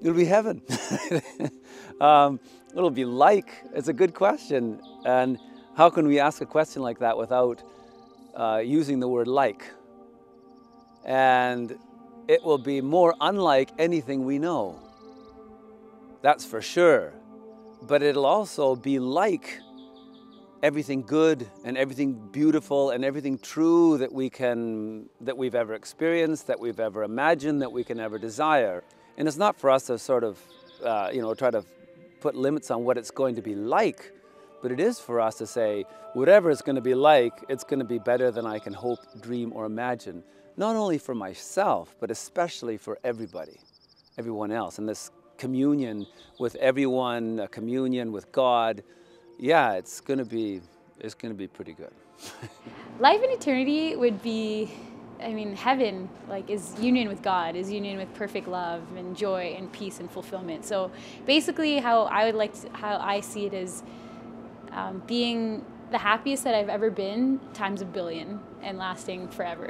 It'll be heaven. It'll be like, it's a good question. And how can we ask a question like that without using the word like? And it will be more unlike anything we know. That's for sure. But it'll also be like everything good and everything beautiful and everything true that we've ever experienced, that we've ever imagined, that we can ever desire. And it's not for us to sort of, try to put limits on what it's going to be like, but it is for us to say, whatever it's going to be like, it's going to be better than I can hope, dream, or imagine. Not only for myself, but especially for everybody, everyone else. And this communion with everyone, a communion with God, yeah, it's going to be pretty good. Life in eternity would be, heaven, is union with God, is union with perfect love and joy and peace and fulfillment. So basically how I see it is being the happiest that I've ever been times a billion and lasting forever,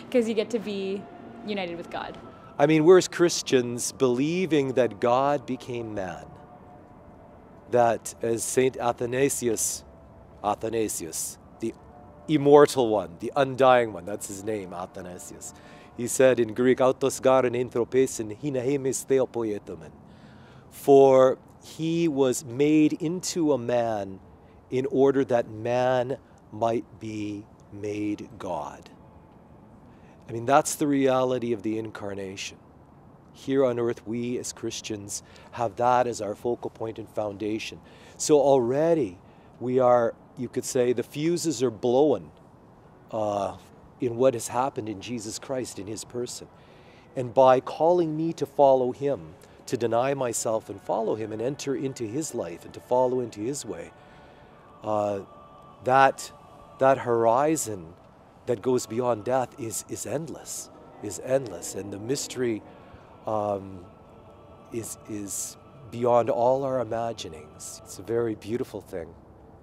because you get to be united with God. We're as Christians believing that God became man. That as Saint Athanasius, the immortal one, the undying one, that's his name, Athanasius. He said in Greek, autos garan anthropesin hinahemis theopoietomen. For he was made into a man in order that man might be made God. That's the reality of the incarnation. Here on earth, we as Christians have that as our focal point and foundation. So already we are, you could say, the fuses are blowing in what has happened in Jesus Christ, in his person. And by calling me to follow him, to deny myself and follow him and enter into his life and to follow into his way, that horizon that goes beyond death is endless. And the mystery is beyond all our imaginings. It's a very beautiful thing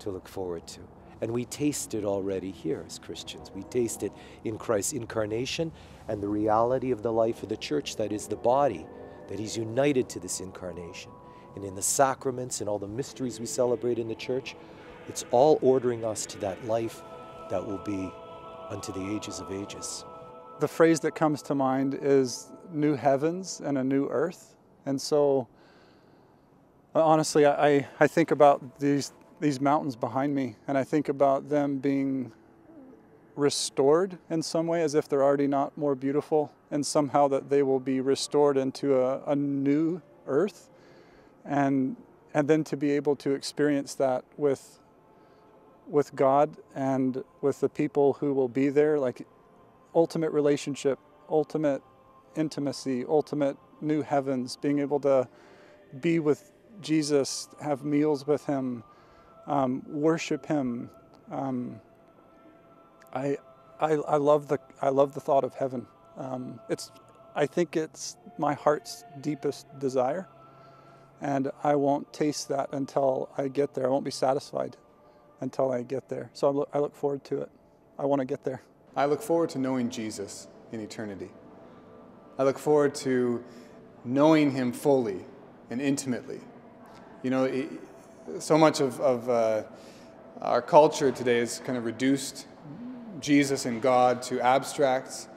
to look forward to. And we taste it already here as Christians. We taste it in Christ's incarnation and the reality of the life of the church, that is the body, that he's united to this incarnation. And in the sacraments and all the mysteries we celebrate in the church, it's all ordering us to that life that will be unto the ages of ages. The phrase that comes to mind is new heavens and a new earth. And so, honestly, I think about these mountains behind me, and I think about them being restored in some way, as if they're already not more beautiful, and somehow that they will be restored into a new earth, and then to be able to experience that with God and with the people who will be there, like ultimate relationship, ultimate intimacy, ultimate new heavens, being able to be with Jesus, have meals with him, worship him. I love the thought of heaven. I think it's my heart's deepest desire, and I won't taste that until I get there. I won't be satisfied until I get there. So I look forward to it. I want to get there. I look forward to knowing Jesus in eternity. I look forward to knowing him fully and intimately. So much of our culture today is kind of reduced Jesus and God to abstracts.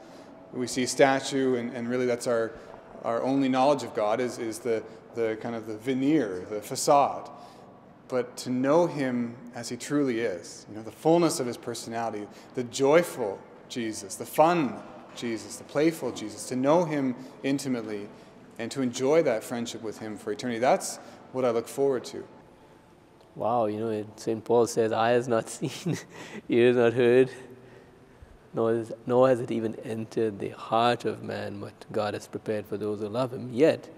We see a statue, and really that's our only knowledge of God is the kind of the veneer, the facade. But to know him as he truly is, the fullness of his personality, the joyful Jesus, the fun Jesus, the playful Jesus, to know him intimately and to enjoy that friendship with him for eternity, that's what I look forward to. Wow, St. Paul says, eye has not seen, ear has not heard, nor has it even entered the heart of man what God has prepared for those who love him. Yet,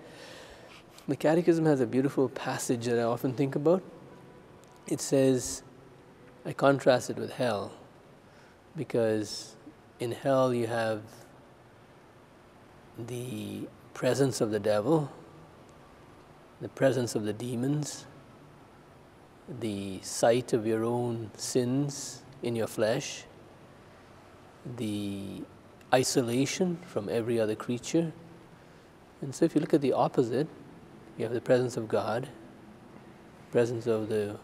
the Catechism has a beautiful passage that I often think about. It says, I contrast it with hell, because in hell you have the presence of the devil, the presence of the demons, the sight of your own sins in your flesh, the isolation from every other creature, And so if you look at the opposite, you have the presence of God, presence of the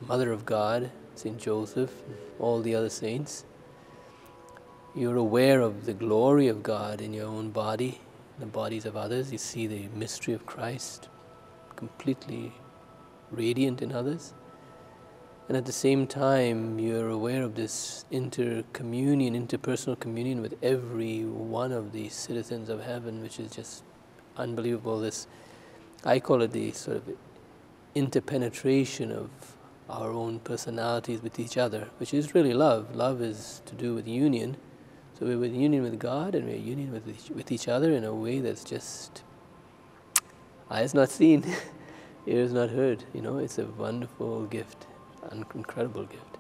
Mother of God, Saint Joseph, and all the other saints. You're aware of the glory of God in your own body, the bodies of others. You see the mystery of Christ completely radiant in others. And at the same time, you're aware of this interpersonal communion with every one of the citizens of heaven, which is just unbelievable. This, I call it the sort of interpenetration of our own personalities with each other, which is really love. Love is to do with union. So we're in union with God, and we're in union with each other in a way that's just eyes not seen, ears not heard. You know, it's a wonderful gift, an incredible gift.